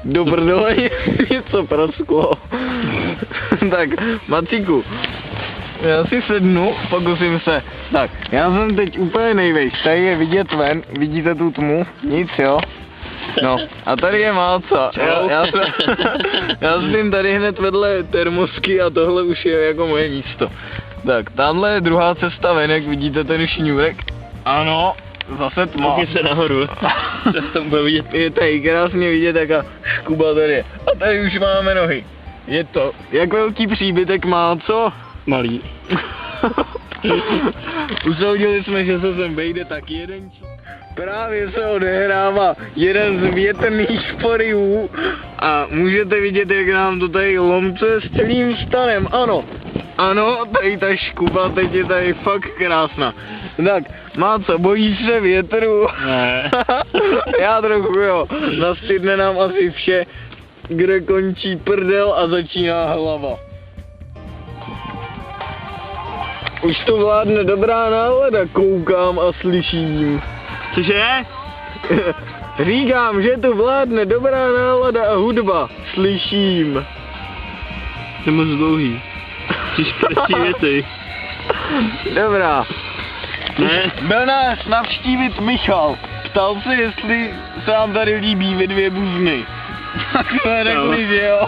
do prdele něco prasklo. Tak, Macíku, já si sednu, pokusím se. Tak, já jsem teď úplně nejvejš, tady je vidět ven, vidíte tu tmu, nic jo. No, a tady je Máca. Já jsem tady hned vedle termosky a tohle už je jako moje místo. Tak, tamhle je druhá cesta ven, jak vidíte ten šňůrek. Ano, zase tma. Koukni se nahoru, tak tam bude vidět. Je tady krásně vidět, jaká škuba tady je. A tady už máme nohy. Je to, jak velký příbytek má, co? Malý. Usoudili jsme, že se sem vejde tak jeden. Právě se odehrává jeden z větrných porivů a můžete vidět, jak nám to tady lomcuje s celým stanem, ano. Ano, tady ta škuba teď je tady fakt krásná. Tak, Máco, bojíš se větru? Ne. Já trochu jo, nastydne nám asi vše, kde končí prdel a začíná hlava. Už to vládne dobrá nálada, koukám a slyším. Cože? Říkám, že tu vládne dobrá nálada a hudba, slyším. Jsi moc dlouhý. Jsi prostý věty. Dobrá. Ne? Byl nás navštívit Michal. Ptal se, jestli se vám tady líbí vy dvě buzny. Tak jsme řekli, že jo.